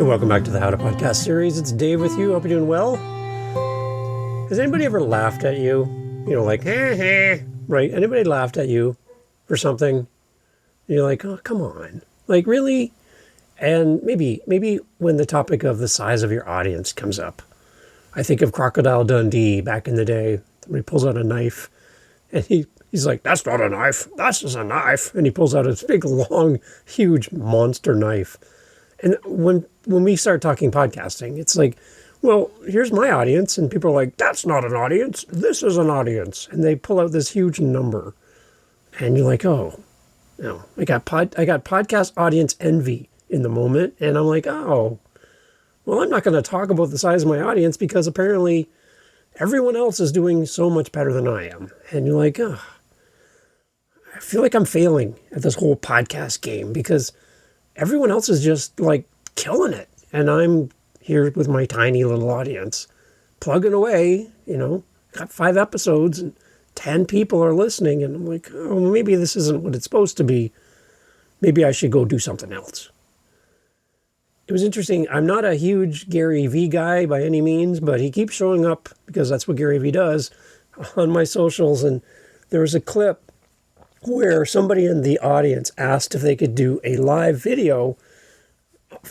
Hey, welcome back to the How to Podcast series. It's Dave with you. Hope you're doing well. Has anybody ever laughed at you? You know, like, right? Anybody laughed at you for something? And you're like, oh, come on. Like, really? And maybe when the topic of the size of your audience comes up. I think of Crocodile Dundee back in the day when he pulls out a knife and he's like, that's not a knife. That's just a knife. And he pulls out this big, long, huge monster knife. And when we start talking podcasting, it's like, well, here's my audience. And people are like, that's not an audience. This is an audience. And they pull out this huge number. And you're like, oh, no, I got podcast audience envy in the moment. And I'm like, oh, well, I'm not going to talk about the size of my audience because apparently everyone else is doing so much better than I am. And you're like, oh, I feel like I'm failing at this whole podcast game because everyone else is just like killing it. And I'm here with my tiny little audience plugging away, got 5 episodes and 10 people are listening. And I'm like, oh, maybe this isn't what it's supposed to be. Maybe I should go do something else. It was interesting. I'm not a huge Gary Vee guy by any means, but he keeps showing up because that's what Gary Vee does on my socials. And there was a clip where somebody in the audience asked if they could do a live video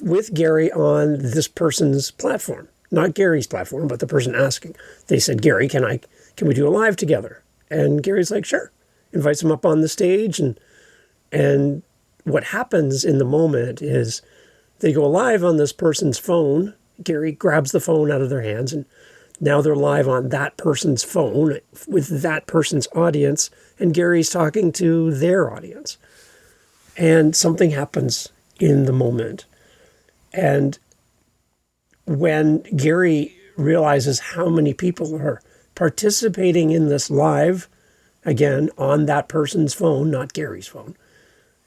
with Gary on this person's platform. Not Gary's platform, but the person asking. They said, Gary, can we do a live together? And Gary's like, sure. Invites him up on the stage. And what happens in the moment is they go live on this person's phone. Gary grabs the phone out of their hands, and now they're live on that person's phone with that person's audience, and Gary's talking to their audience. And something happens in the moment. And when Gary realizes how many people are participating in this live, again, on that person's phone, not Gary's phone,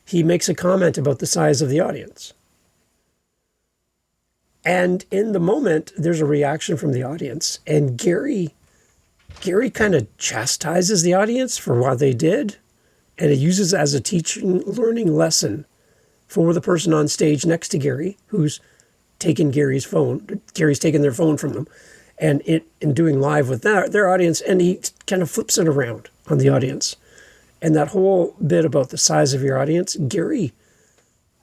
he makes a comment about the size of the audience. And in the moment, there's a reaction from the audience. And Gary kind of chastises the audience for what they did. And it uses as a learning lesson for the person on stage next to Gary, who's taken Gary's phone. Gary's taken their phone from them. And in doing live with their audience, and he kind of flips it around on the audience. And that whole bit about the size of your audience, Gary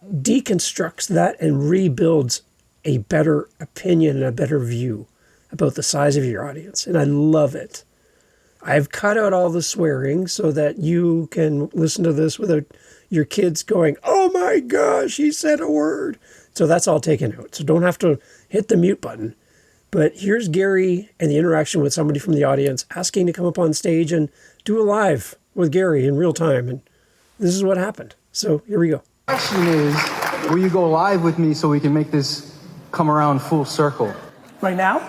deconstructs that and rebuilds a better opinion and a better view about the size of your audience. And I love it. I've cut out all the swearing so that you can listen to this without your kids going, oh my gosh, he said a word. So that's all taken out. So don't have to hit the mute button. But here's Gary and the interaction with somebody from the audience asking to come up on stage and do a live with Gary in real time. And this is what happened. So here we go. The question is, will you go live with me so we can make this come around full circle? Right now?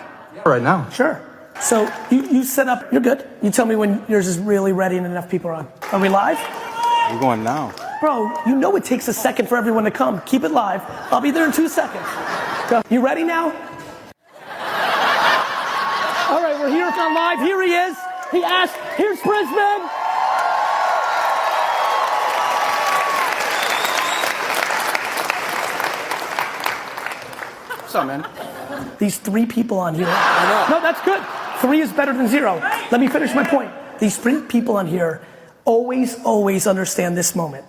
Right now. Sure. So you set up, you're good. You tell me when yours is really ready and enough people are on. Are we live? We're going now. Bro, you know it takes a second for everyone to come. Keep it live. I'll be there in 2 seconds. Go. You ready now? All right, we're here on live. Here he is. He asked, here's Brisbane. What's up, man? These 3 people on here. No, that's good. 3 is better than 0. Let me finish my point. These 3 people on here always understand this moment.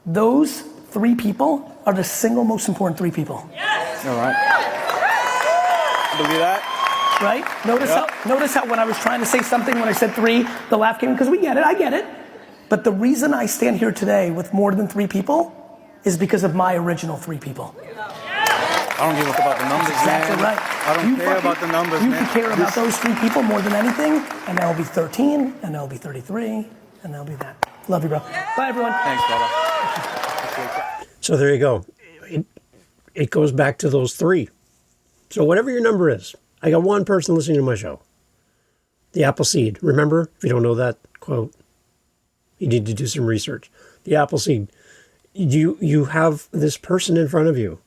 Those 3 people are the single most important 3 people. Yes. All right. Believe that? Right? Notice how when I was trying to say something, when I said 3, the laugh came, because we get it, I get it. But the reason I stand here today with more than 3 people is because of my original 3 people. I don't give a fuck about the numbers, exactly man. Right. I don't care about the numbers, man. You care about those 3 people more than anything, and that'll be 13, and that'll be 33, and that'll be that. Love you, bro. Bye, everyone. Thanks, brother. So there you go. It goes back to those 3. So whatever your number is, I got 1 person listening to my show. The apple seed. Remember, if you don't know that quote, you need to do some research. The apple seed. You have this person in front of you.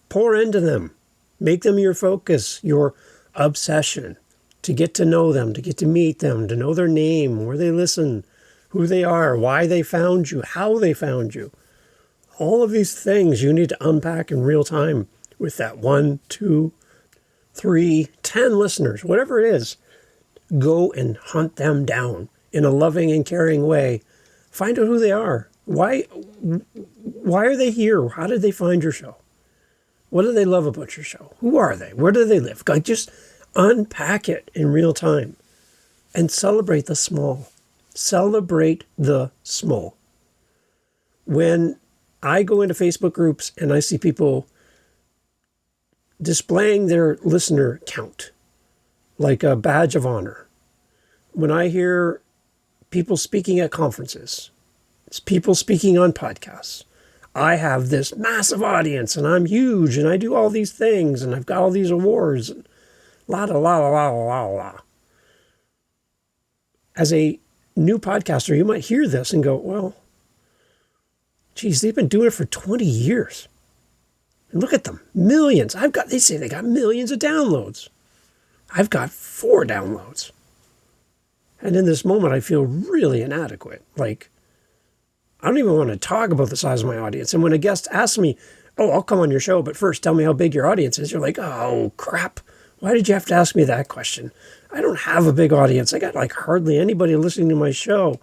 Pour into them. Make them your focus, your obsession. To get to know them, to get to meet them, to know their name, where they listen, who they are, why they found you, how they found you. All of these things you need to unpack in real time with that 1, 2, 3, 10 listeners, whatever it is. Go and hunt them down in a loving and caring way. Find out who they are. Why are they here? How did they find your show? What do they love about your show? Who are they? Where do they live? Just unpack it in real time and celebrate the small. Celebrate the small. When I go into Facebook groups and I see people displaying their listener count like a badge of honor, when I hear people speaking at conferences, people speaking on podcasts, I have this massive audience and I'm huge and I do all these things and I've got all these awards and la la la la la la la. As a new podcaster, you might hear this and go, well, geez, they've been doing it for 20 years. And look at them, millions. They say they got millions of downloads. I've got 4 downloads. And in this moment, I feel really inadequate. Like, I don't even want to talk about the size of my audience. And when a guest asks me, oh, I'll come on your show, but first tell me how big your audience is, you're like, oh, crap. Why did you have to ask me that question? I don't have a big audience. I got like hardly anybody listening to my show.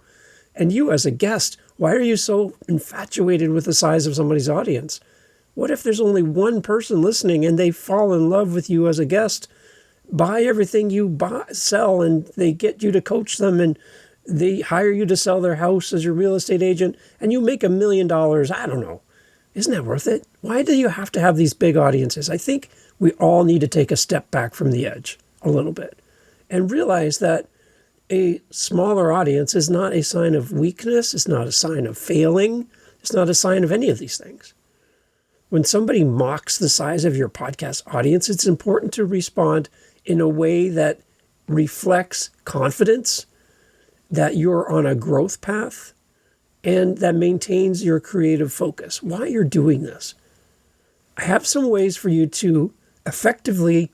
And you as a guest, why are you so infatuated with the size of somebody's audience? What if there's only one person listening and they fall in love with you as a guest, buy everything you sell, and they get you to coach them and they hire you to sell their house as your real estate agent and you make $1 million? I don't know. Isn't that worth it? Why do you have to have these big audiences? I think we all need to take a step back from the edge a little bit and realize that a smaller audience is not a sign of weakness. It's not a sign of failing. It's not a sign of any of these things. When somebody mocks the size of your podcast audience, it's important to respond in a way that reflects confidence, that you're on a growth path, and that maintains your creative focus. Why you're doing this. I have some ways for you to effectively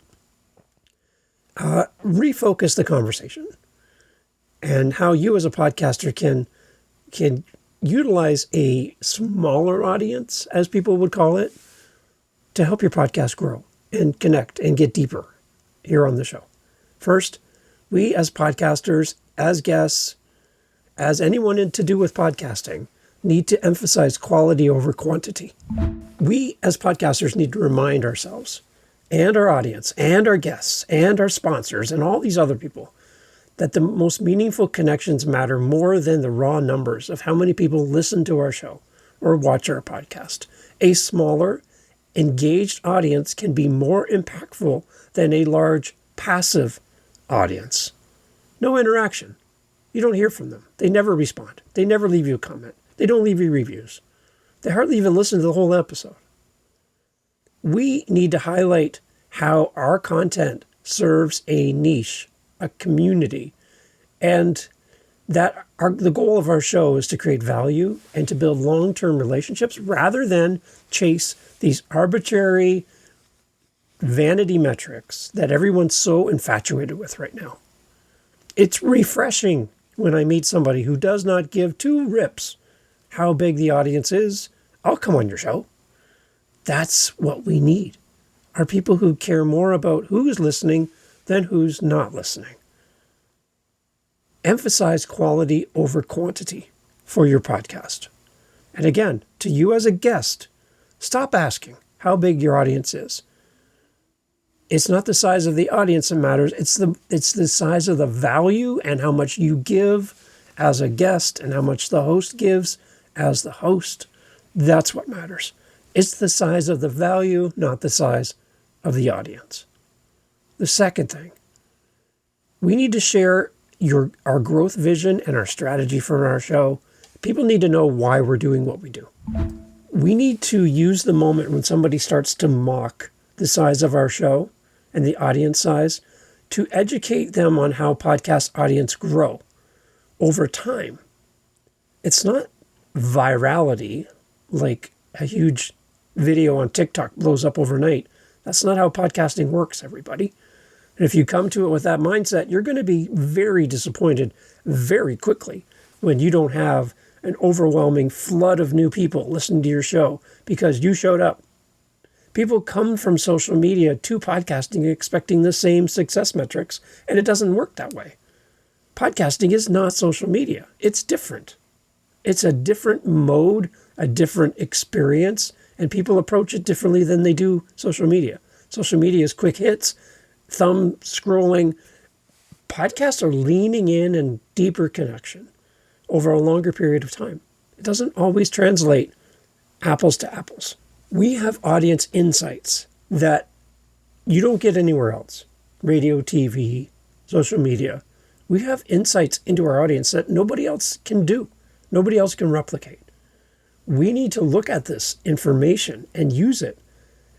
refocus the conversation and how you as a podcaster can utilize a smaller audience, as people would call it, to help your podcast grow and connect and get deeper here on the show. First, we as podcasters, as guests, as anyone to do with podcasting, need to emphasize quality over quantity. We as podcasters need to remind ourselves and our audience and our guests and our sponsors and all these other people that the most meaningful connections matter more than the raw numbers of how many people listen to our show or watch our podcast. A smaller, engaged audience can be more impactful than a large, passive audience. No interaction. You don't hear from them. They never respond. They never leave you a comment. They don't leave you reviews. They hardly even listen to the whole episode. We need to highlight how our content serves a niche, a community, and that the goal of our show is to create value and to build long-term relationships rather than chase these arbitrary vanity metrics that everyone's so infatuated with right now. It's refreshing when I meet somebody who does not give 2 rips how big the audience is. I'll come on your show. That's what we need, are people who care more about who's listening than who's not listening. Emphasize quality over quantity for your podcast. And again, to you as a guest, stop asking how big your audience is. It's not the size of the audience that matters. It's the size of the value and how much you give as a guest and how much the host gives as the host. That's what matters. It's the size of the value, not the size of the audience. The second thing, we need to share our growth vision and our strategy for our show. People need to know why we're doing what we do. We need to use the moment when somebody starts to mock the size of our show and the audience size to educate them on how podcast audience grow over time. It's not virality, like a huge video on TikTok blows up overnight. That's not how podcasting works, everybody. And if you come to it with that mindset, you're going to be very disappointed very quickly when you don't have an overwhelming flood of new people listening to your show because you showed up, People come from social media to podcasting expecting the same success metrics, and it doesn't work that way. Podcasting is not social media. It's different. It's a different mode, a different experience, and people approach it differently than they do social media. Social media is quick hits, thumb scrolling. Podcasts are leaning in and deeper connection over a longer period of time. It doesn't always translate apples to apples. We have audience insights that you don't get anywhere else. Radio, TV, social media. We have insights into our audience that nobody else can do. Nobody else can replicate. We need to look at this information and use it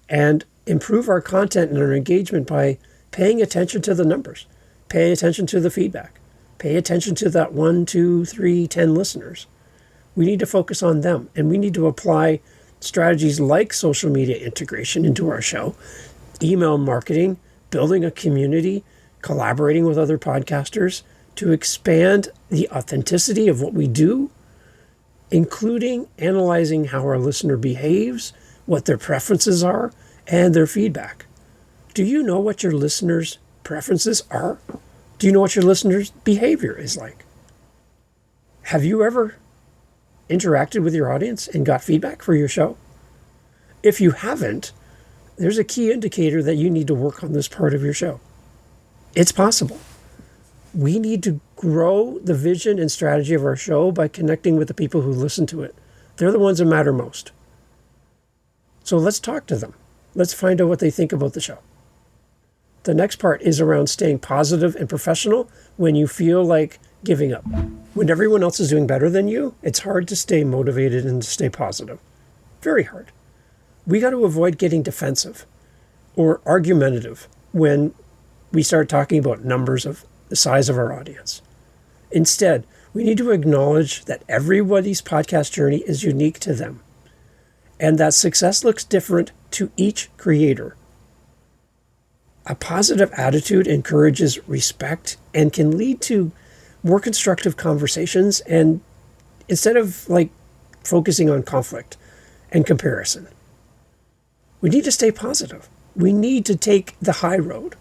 and improve our content and our engagement by paying attention to the numbers, pay attention to the feedback, pay attention to that 1, 2, 3, 10 listeners. We need to focus on them, and we need to apply strategies like social media integration into our show, email marketing, building a community, collaborating with other podcasters to expand the authenticity of what we do, including analyzing how our listener behaves, what their preferences are, and their feedback. Do you know what your listeners' preferences are? Do you know what your listeners' behavior is like? Have you ever interacted with your audience and got feedback for your show? If you haven't, there's a key indicator that you need to work on this part of your show. It's possible. We need to grow the vision and strategy of our show by connecting with the people who listen to it. They're the ones that matter most. So let's talk to them. Let's find out what they think about the show. The next part is around staying positive and professional when you feel like giving up. When everyone else is doing better than you, it's hard to stay motivated and to stay positive. Very hard. We got to avoid getting defensive or argumentative when we start talking about numbers of the size of our audience. Instead, we need to acknowledge that everybody's podcast journey is unique to them and that success looks different to each creator. A positive attitude encourages respect and can lead to more constructive conversations, and instead of focusing on conflict and comparison. We need to stay positive. We need to take the high road.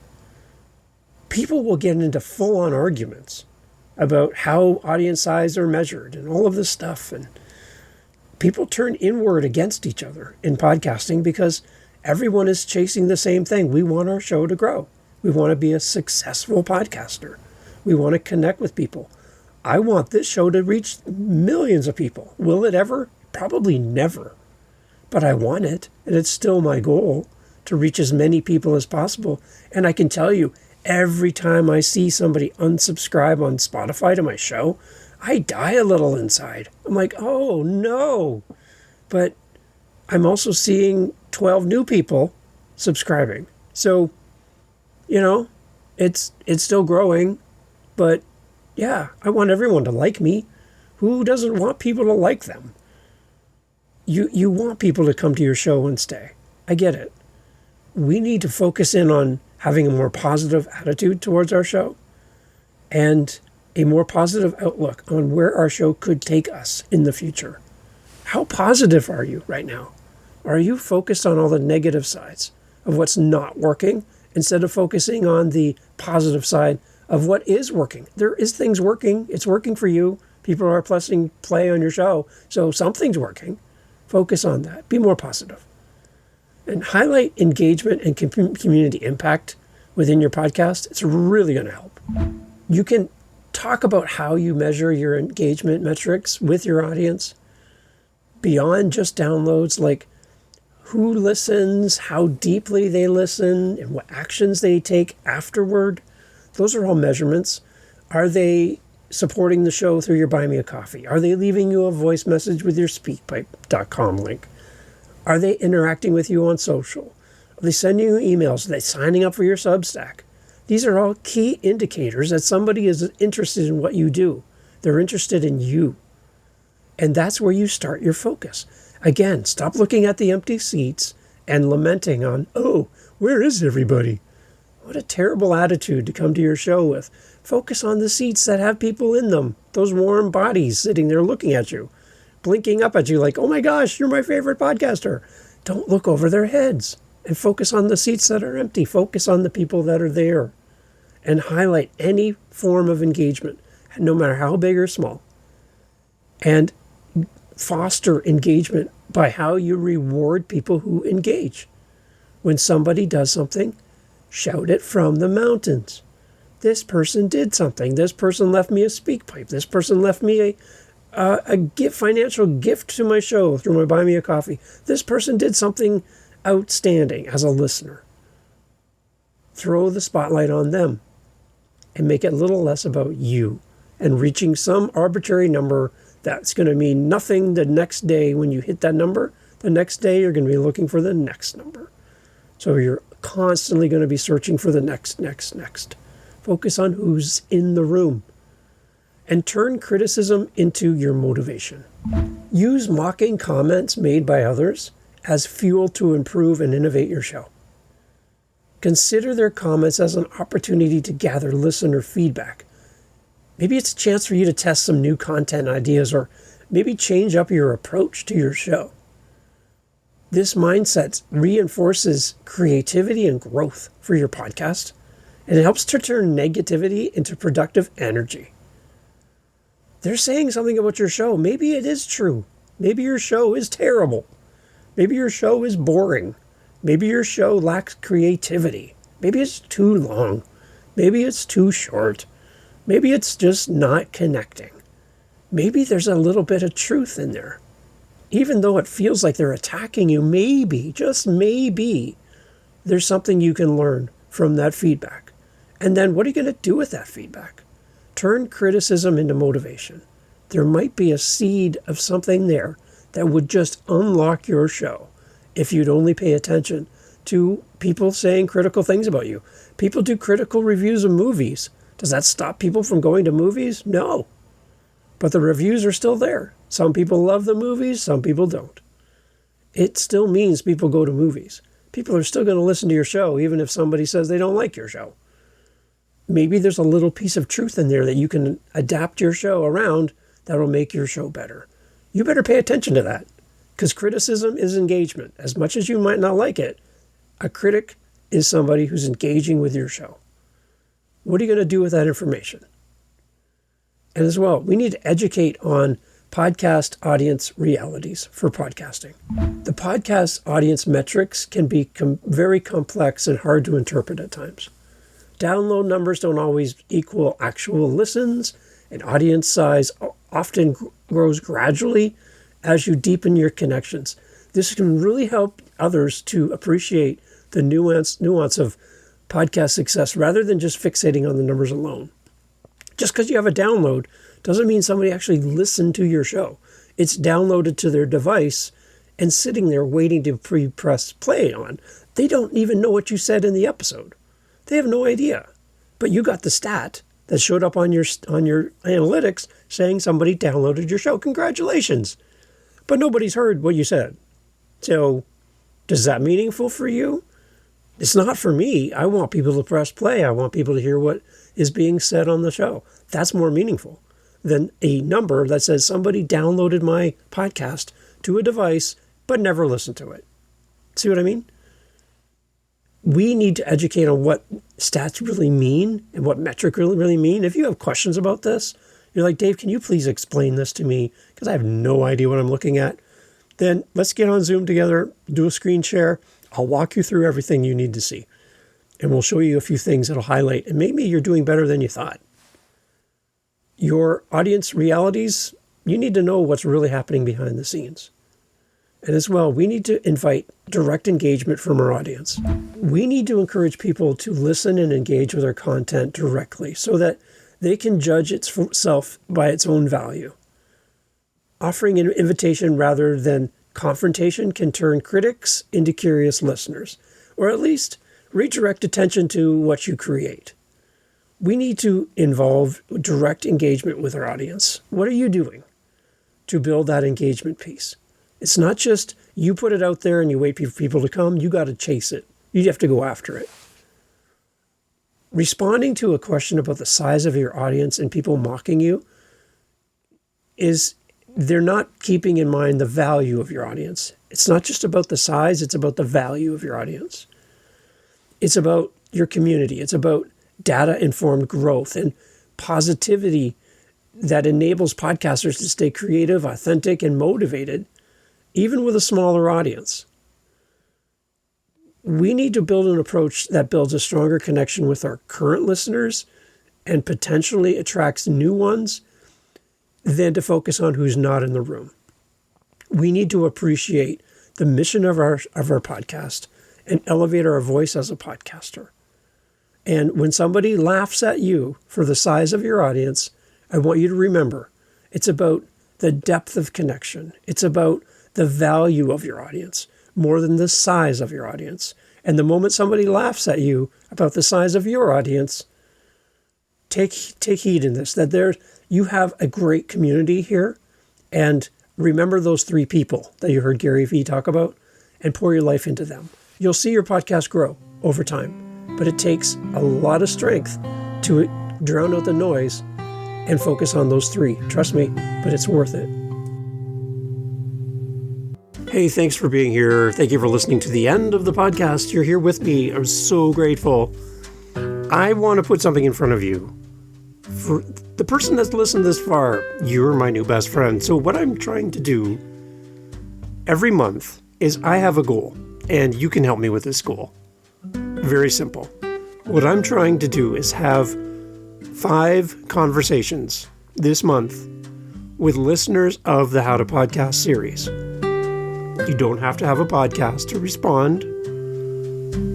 People will get into full-on arguments about how audience size are measured and all of this stuff, and people turn inward against each other in podcasting because everyone is chasing the same thing. We want our show to grow. We want to be a successful podcaster. We want to connect with people. I want this show to reach millions of people. Will it ever? Probably never. But I want it, and it's still my goal to reach as many people as possible. And I can tell you, every time I see somebody unsubscribe on Spotify to my show, I die a little inside. I'm like, oh no. But I'm also seeing 12 new people subscribing. So, it's still growing. But yeah, I want everyone to like me. Who doesn't want people to like them? You want people to come to your show and stay. I get it. We need to focus in on having a more positive attitude towards our show and a more positive outlook on where our show could take us in the future. How positive are you right now? Are you focused on all the negative sides of what's not working instead of focusing on the positive side of what is working? There is things working. It's working for you. People are pressing play on your show. So something's working. Focus on that. Be more positive. And highlight engagement and community impact within your podcast. It's really going to help. You can talk about how you measure your engagement metrics with your audience beyond just downloads, like who listens, how deeply they listen, and what actions they take afterward. Those are all measurements. Are they supporting the show through your Buy Me a Coffee? Are they leaving you a voice message with your speakpipe.com link? Are they interacting with you on social? Are they sending you emails? Are they signing up for your Substack? These are all key indicators that somebody is interested in what you do. They're interested in you. And that's where you start your focus. Again, stop looking at the empty seats and lamenting on, oh, where is everybody? What a terrible attitude to come to your show with. Focus on the seats that have people in them. Those warm bodies sitting there looking at you, blinking up at you like, oh my gosh, you're my favorite podcaster. Don't look over their heads. and focus on the seats that are empty. Focus on the people that are there and highlight any form of engagement, no matter how big or small. And foster engagement by how you reward people who engage. When somebody does something, shout it from the mountains. This person did something. This person left me a speak pipe. This person left me a gift, financial gift to my show through my Buy Me a Coffee. This person did something outstanding as a listener. Throw the spotlight on them and make it a little less about you and reaching some arbitrary number that's going to mean nothing the next day. When you hit that number, the next day you're going to be looking for the next number. So you're constantly going to be searching for the next. Focus on who's in the room and turn criticism into your motivation. Use mocking comments made by others as fuel to improve and innovate your show. Consider their comments as an opportunity to gather listener feedback. Maybe it's a chance for you to test some new content ideas or maybe change up your approach to your show. This mindset reinforces creativity and growth for your podcast, and it helps to turn negativity into productive energy. They're saying something about your show. Maybe it is true. Maybe your show is terrible. Maybe your show is boring. Maybe your show lacks creativity. Maybe it's too long. Maybe it's too short. Maybe it's just not connecting. Maybe there's a little bit of truth in there. Even though it feels like they're attacking you, maybe, just maybe, there's something you can learn from that feedback. And then what are you going to do with that feedback? Turn criticism into motivation. There might be a seed of something there that would just unlock your show if you'd only pay attention to people saying critical things about you. People do critical reviews of movies. Does that stop people from going to movies? No. But the reviews are still there. Some people love the movies, some people don't. It still means people go to movies. People are still going to listen to your show, even if somebody says they don't like your show. Maybe there's a little piece of truth in there that you can adapt your show around that will make your show better. You better pay attention to that, because criticism is engagement. As much as you might not like it, a critic is somebody who's engaging with your show. What are you going to do with that information? And as well, we need to educate on podcast audience realities for podcasting. The podcast audience metrics can be very complex and hard to interpret at times. Download numbers don't always equal actual listens, and audience size often grows gradually as you deepen your connections. This can really help others to appreciate the nuance of podcast success rather than just fixating on the numbers alone. Just because you have a download doesn't mean somebody actually listened to your show. It's downloaded to their device and sitting there waiting to press play on. They don't even know what you said in the episode. They have no idea. But you got the stat that showed up on your analytics saying somebody downloaded your show. Congratulations. But nobody's heard what you said. So is that meaningful for you? It's not for me. I want people to press play. I want people to hear what is being said on the show. That's more meaningful than a number that says somebody downloaded my podcast to a device but never listened to it. See what I mean? We need to educate on what stats really mean and what metric really mean. If you have questions about this, you're like, Dave, can you please explain this to me? Because I have no idea what I'm looking at. Then let's get on Zoom together, do a screen share. I'll walk you through everything you need to see. And we'll show you a few things that'll highlight. And maybe you're doing better than you thought. Your audience realities, you need to know what's really happening behind the scenes. And as well, we need to invite direct engagement from our audience. We need to encourage people to listen and engage with our content directly so that they can judge itself by its own value. Offering an invitation rather than confrontation can turn critics into curious listeners, or at least redirect attention to what you create. We need to involve direct engagement with our audience. What are you doing to build that engagement piece? It's not just you put it out there and you wait for people to come. You got to chase it. You have to go after it. Responding to a question about the size of your audience and people mocking you they're not keeping in mind the value of your audience. It's not just about the size, it's about the value of your audience. It's about your community. It's about data-informed growth and positivity that enables podcasters to stay creative, authentic, and motivated, even with a smaller audience. We need to build an approach that builds a stronger connection with our current listeners and potentially attracts new ones than to focus on who's not in the room. We need to appreciate the mission of our podcast and elevate our voice as a podcaster. And when somebody laughs at you for the size of your audience, I want you to remember, it's about the depth of connection. It's about the value of your audience more than the size of your audience. And the moment somebody laughs at you about the size of your audience, take heed in this, that you have a great community here. And remember those 3 people that you heard Gary Vee talk about and pour your life into them. You'll see your podcast grow over time, but it takes a lot of strength to drown out the noise and focus on those 3. Trust me, but it's worth it. Hey, thanks for being here. Thank you for listening to the end of the podcast. You're here with me. I'm so grateful. I want to put something in front of you. For the person that's listened this far, you're my new best friend. So what I'm trying to do every month is I have a goal, and you can help me with this goal. Very simple. What I'm trying to do is have 5 conversations this month with listeners of the How to Podcast series. You don't have to have a podcast to respond.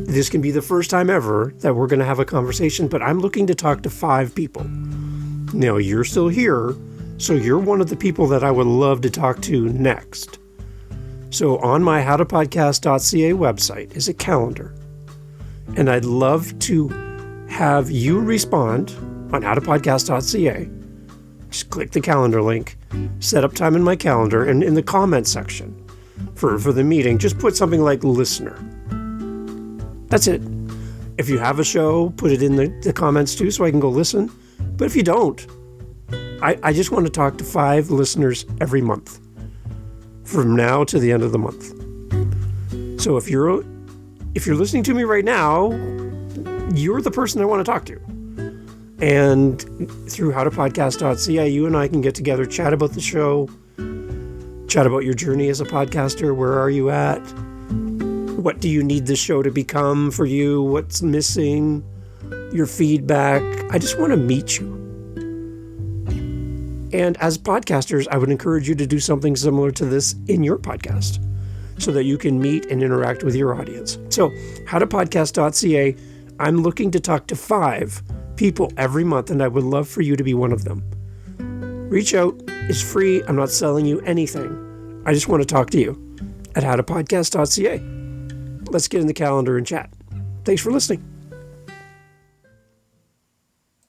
This can be the first time ever that we're going to have a conversation, but I'm looking to talk to 5 people. Now, you're still here, so you're one of the people that I would love to talk to next. So on my howtopodcast.ca website is a calendar, and I'd love to have you respond on howtopodcast.ca. Just click the calendar link, set up time in my calendar, and in the comments section for the meeting, just put something like listener. That's it. If you have a show, put it in the comments too so I can go listen. But if you don't, I just want to talk to 5 listeners every month from now to the end of the month. So if you're listening to me right now, you're the person I want to talk to. And through howtopodcast.ca, you and I can get together, chat about the show, chat about your journey as a podcaster. Where are you at? What do you need this show to become for you? What's missing? Your feedback. I just want to meet you. And as podcasters, I would encourage you to do something similar to this in your podcast so that you can meet and interact with your audience. So, howtopodcast.ca, I'm looking to talk to 5 people every month, and I would love for you to be one of them. Reach out. It's free. I'm not selling you anything. I just want to talk to you at howtopodcast.ca. Let's get in the calendar and chat. Thanks for listening.